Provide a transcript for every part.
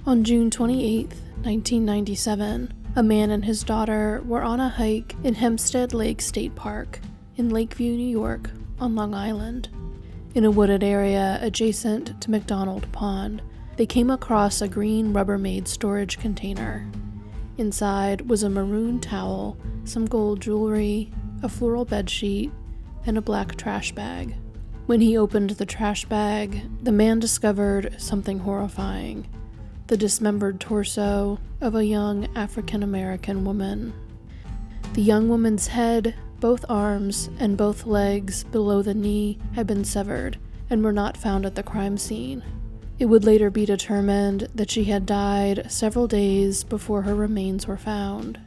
On June 28, 1997, a man and his daughter were on a hike in Hempstead Lake State Park in Lakeview, New York, on Long Island. In a wooded area adjacent to McDonald Pond, they came across a green Rubbermaid storage container. Inside was a maroon towel, some gold jewelry, a floral bedsheet, and a black trash bag. When he opened the trash bag, the man discovered something horrifying: the dismembered torso of a young African-American woman. The young woman's head, both arms, and both legs below the knee had been severed and were not found at the crime scene. It would later be determined that she had died several days before her remains were found.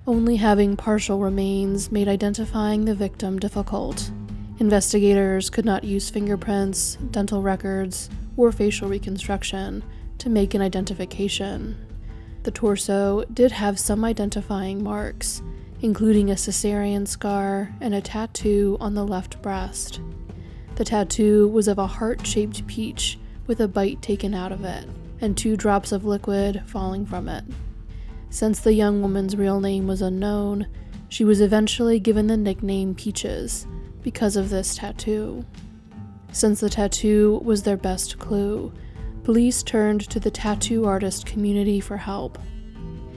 Only having partial remains made identifying the victim difficult. Investigators could not use fingerprints, dental records, or facial reconstruction to make an identification. The torso did have some identifying marks, including a cesarean scar and a tattoo on the left breast. The tattoo was of a heart-shaped peach with a bite taken out of it, and 2 drops of liquid falling from it. Since the young woman's real name was unknown, she was eventually given the nickname Peaches because of this tattoo. Since the tattoo was their best clue, police turned to the tattoo artist community for help.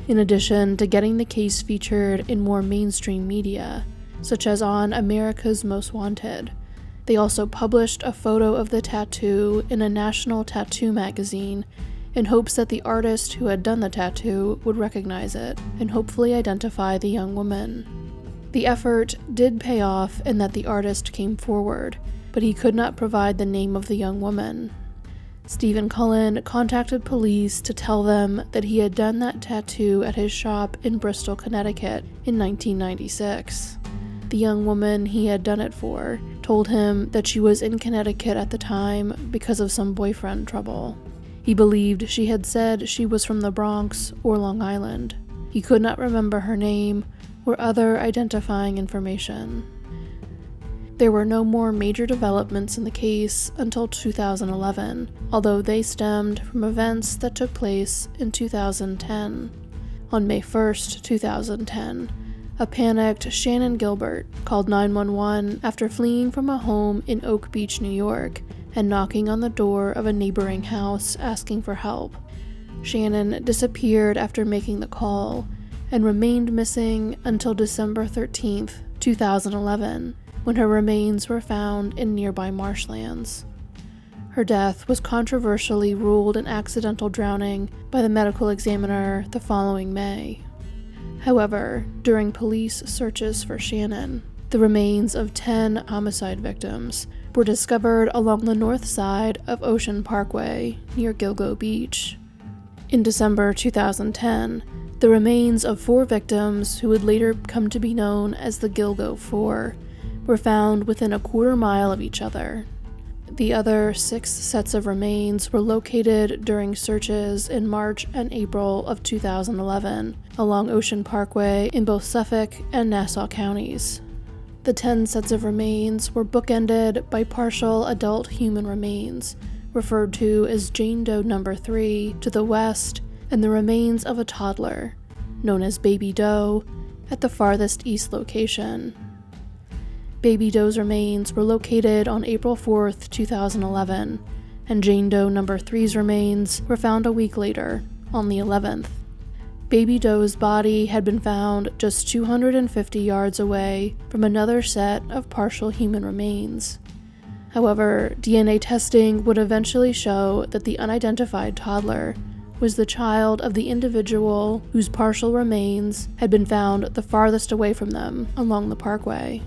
In addition to getting the case featured in more mainstream media, such as on America's Most Wanted, they also published a photo of the tattoo in a national tattoo magazine in hopes that the artist who had done the tattoo would recognize it and hopefully identify the young woman. The effort did pay off in that the artist came forward, but he could not provide the name of the young woman. Stephen Cullen contacted police to tell them that he had done that tattoo at his shop in Bristol, Connecticut in 1996. The young woman he had done it for told him that she was in Connecticut at the time because of some boyfriend trouble. He believed she had said she was from the Bronx or Long Island. He could not remember her name or other identifying information. There were no more major developments in the case until 2011, although they stemmed from events that took place in 2010. On May 1st, 2010, a panicked Shannon Gilbert called 911 after fleeing from a home in Oak Beach, New York, and knocking on the door of a neighboring house asking for help. Shannon disappeared after making the call and remained missing until December 13th, 2011, when her remains were found in nearby marshlands. Her death was controversially ruled an accidental drowning by the medical examiner the following May. However, during police searches for Shannon, the remains of 10 homicide victims were discovered along the north side of Ocean Parkway near Gilgo Beach. In December 2010, the remains of 4 victims who would later come to be known as the Gilgo 4 were found within a quarter mile of each other. The other 6 sets of remains were located during searches in March and April of 2011 along Ocean Parkway in both Suffolk and Nassau counties. The 10 sets of remains were bookended by partial adult human remains, referred to as Jane Doe number 3 to the west, and the remains of a toddler, known as Baby Doe, at the farthest east location. Baby Doe's remains were located on April 4th, 2011, and Jane Doe number 3's remains were found a week later, on the 11th. Baby Doe's body had been found just 250 yards away from another set of partial human remains. However, DNA testing would eventually show that the unidentified toddler was the child of the individual whose partial remains had been found the farthest away from them along the parkway.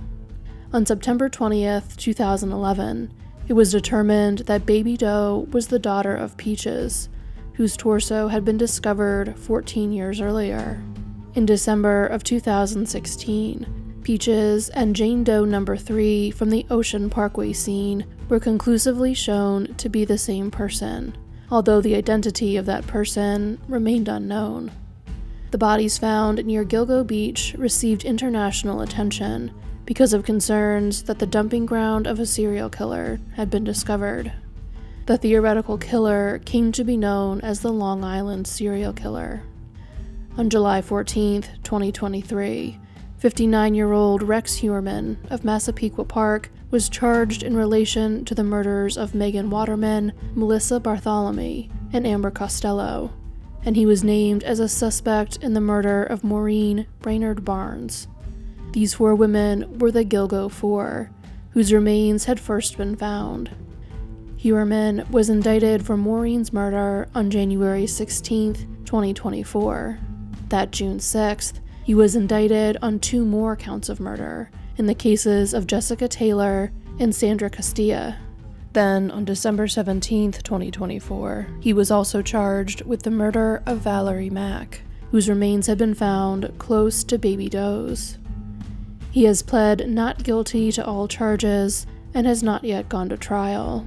On September 20th, 2011, it was determined that Baby Doe was the daughter of Peaches, whose torso had been discovered 14 years earlier. In December of 2016, Peaches and Jane Doe number 3 from the Ocean Parkway scene were conclusively shown to be the same person, although the identity of that person remained unknown. The bodies found near Gilgo Beach received international attention because of concerns that the dumping ground of a serial killer had been discovered. The theoretical killer came to be known as the Long Island serial killer. On July 14, 2023, 59-year-old Rex Heuermann of Massapequa Park was charged in relation to the murders of Megan Waterman, Melissa Bartholomew, and Amber Costello, and he was named as a suspect in the murder of Maureen Brainerd Barnes. These 4 women were the Gilgo Four, whose remains had first been found. Heuermann was indicted for Maureen's murder on January 16, 2024. That June 6th, he was indicted on 2 more counts of murder in the cases of Jessica Taylor and Sandra Castilla. Then, on December 17, 2024, he was also charged with the murder of Valerie Mack, whose remains had been found close to Baby Doe's. He has pled not guilty to all charges and has not yet gone to trial.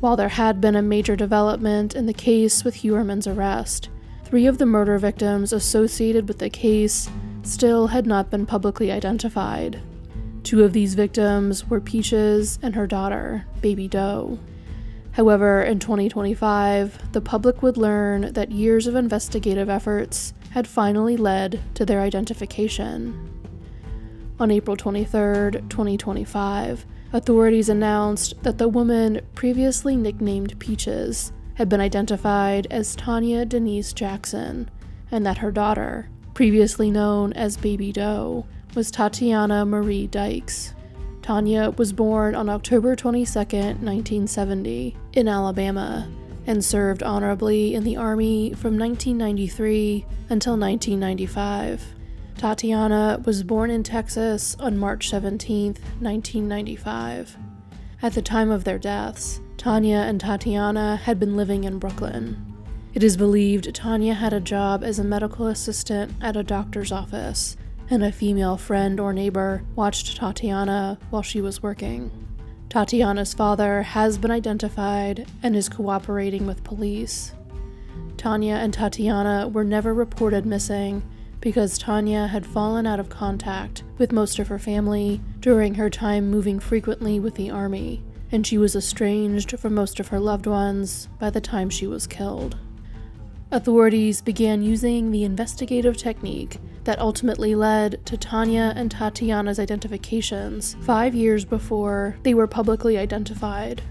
While there had been a major development in the case with Heuermann's arrest, 3 of the murder victims associated with the case still had not been publicly identified. 2 of these victims were Peaches and her daughter, Baby Doe. However, in 2025, the public would learn that years of investigative efforts had finally led to their identification. On April 23, 2025, authorities announced that the woman previously nicknamed Peaches had been identified as Tanya Denise Jackson, and that her daughter, previously known as Baby Doe, was Tatiana Marie Dykes. Tanya was born on October 22, 1970, in Alabama, and served honorably in the Army from 1993 until 1995. Tatiana was born in Texas on March 17, 1995. At the time of their deaths, Tanya and Tatiana had been living in Brooklyn. It is believed Tanya had a job as a medical assistant at a doctor's office, and a female friend or neighbor watched Tatiana while she was working. Tatiana's father has been identified and is cooperating with police. Tanya and Tatiana were never reported missing because Tanya had fallen out of contact with most of her family during her time moving frequently with the Army, and she was estranged from most of her loved ones by the time she was killed. Authorities began using the investigative technique that ultimately led to Tanya and Tatiana's identifications 5 years before they were publicly identified.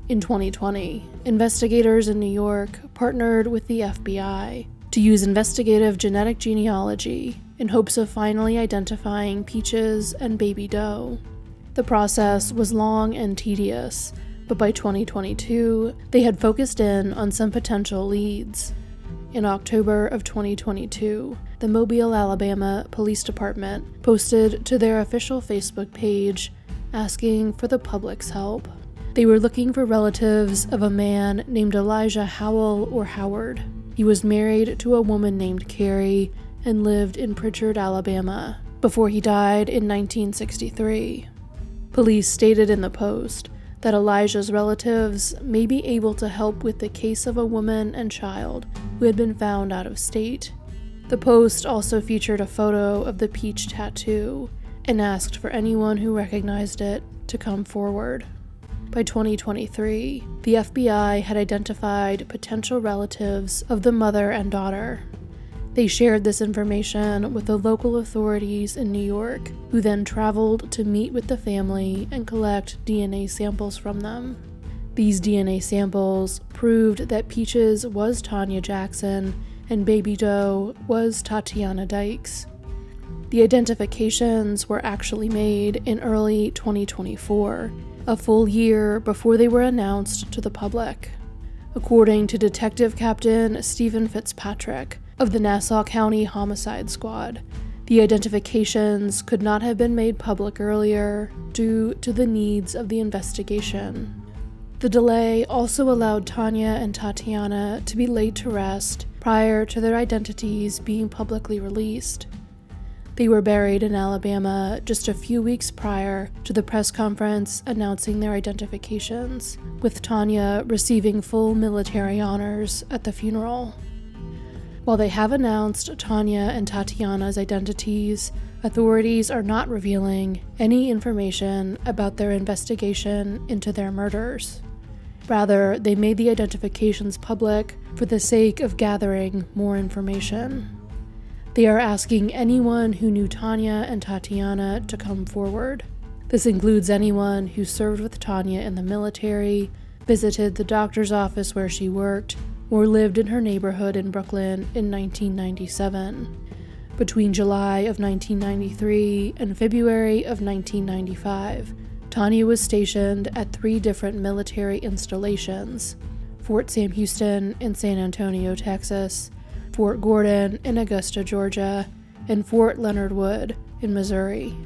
In 2020, investigators in New York partnered with the FBI to use investigative genetic genealogy in hopes of finally identifying Peaches and Baby Doe. The process was long and tedious, but by 2022, they had focused in on some potential leads. In October of 2022, the Mobile, Alabama Police Department posted to their official Facebook page asking for the public's help. They were looking for relatives of a man named Elijah Howell or Howard. He was married to a woman named Carrie and lived in Pritchard, Alabama, before he died in 1963. Police stated in the post that Elijah's relatives may be able to help with the case of a woman and child who had been found out of state. The post also featured a photo of the peach tattoo and asked for anyone who recognized it to come forward. By 2023, the FBI had identified potential relatives of the mother and daughter. They shared this information with the local authorities in New York, who then traveled to meet with the family and collect DNA samples from them. These DNA samples proved that Peaches was Tanya Jackson and Baby Doe was Tatiana Dykes. The identifications were actually made in early 2024, a full year before they were announced to the public. According to Detective Captain Stephen Fitzpatrick of the Nassau County Homicide Squad, the identifications could not have been made public earlier due to the needs of the investigation. The delay also allowed Tanya and Tatiana to be laid to rest prior to their identities being publicly released. They were buried in Alabama just a few weeks prior to the press conference announcing their identifications, with Tanya receiving full military honors at the funeral. While they have announced Tanya and Tatiana's identities, authorities are not revealing any information about their investigation into their murders. Rather, they made the identifications public for the sake of gathering more information. They are asking anyone who knew Tanya and Tatiana to come forward. This includes anyone who served with Tanya in the military, visited the doctor's office where she worked, or lived in her neighborhood in Brooklyn in 1997. Between July of 1993 and February of 1995, Tanya was stationed at 3 different military installations: Fort Sam Houston in San Antonio, Texas, Fort Gordon in Augusta, Georgia, and Fort Leonard Wood in Missouri.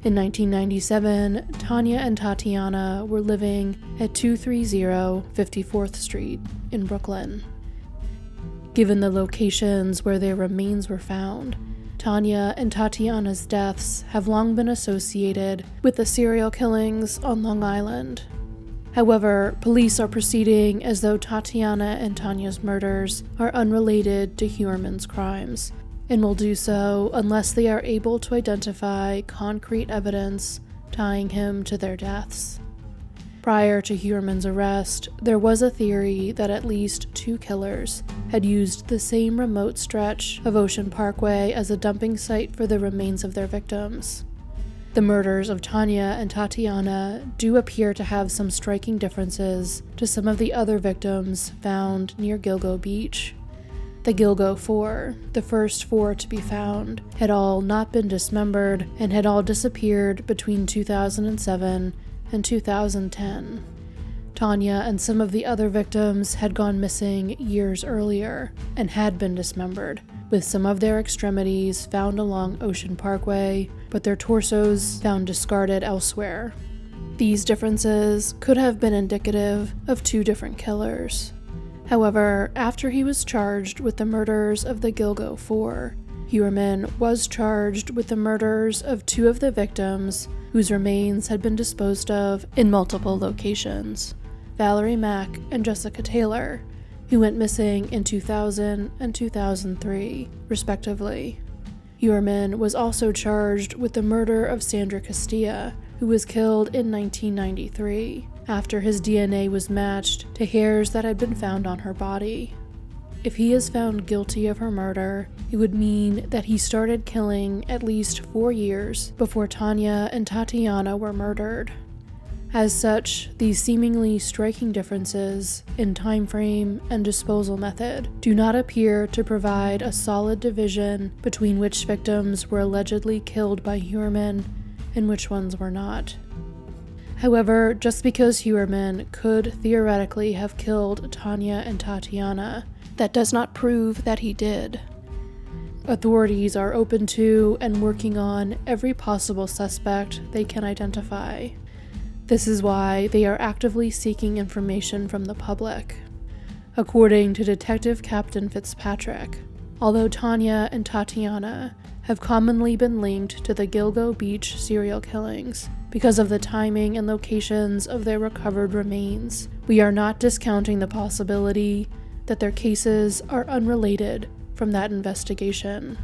In 1997, Tanya and Tatiana were living at 230 54th Street in Brooklyn. Given the locations where their remains were found, Tanya and Tatiana's deaths have long been associated with the serial killings on Long Island. However, police are proceeding as though Tatiana and Tanya's murders are unrelated to Huerman's crimes, and will do so unless they are able to identify concrete evidence tying him to their deaths. Prior to Huerman's arrest, there was a theory that at least 2 killers had used the same remote stretch of Ocean Parkway as a dumping site for the remains of their victims. The murders of Tanya and Tatiana do appear to have some striking differences to some of the other victims found near Gilgo Beach. The Gilgo 4, the first 4 to be found, had all not been dismembered and had all disappeared between 2007 and 2010. Tanya and some of the other victims had gone missing years earlier and had been dismembered, with some of their extremities found along Ocean Parkway, but their torsos found discarded elsewhere. These differences could have been indicative of 2 different killers. However, after he was charged with the murders of the Gilgo 4, Huerman was charged with the murders of 2 of the victims whose remains had been disposed of in multiple locations: Valerie Mack and Jessica Taylor, who went missing in 2000 and 2003, respectively. Huerman was also charged with the murder of Sandra Castilla, who was killed in 1993, after his DNA was matched to hairs that had been found on her body. If he is found guilty of her murder, it would mean that he started killing at least 4 years before Tanya and Tatiana were murdered. As such, these seemingly striking differences in time frame and disposal method do not appear to provide a solid division between which victims were allegedly killed by Huerman and which ones were not. However, just because Huerman could theoretically have killed Tanya and Tatiana, that does not prove that he did. Authorities are open to and working on every possible suspect they can identify. This is why they are actively seeking information from the public. According to Detective Captain Fitzpatrick, although Tanya and Tatiana have commonly been linked to the Gilgo Beach serial killings because of the timing and locations of their recovered remains, we are not discounting the possibility that their cases are unrelated from that investigation.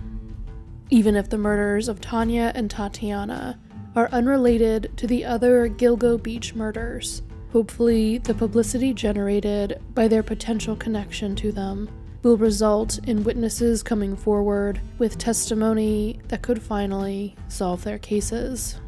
Even if the murders of Tanya and Tatiana are unrelated to the other Gilgo Beach murders, hopefully the publicity generated by their potential connection to them will result in witnesses coming forward with testimony that could finally solve their cases.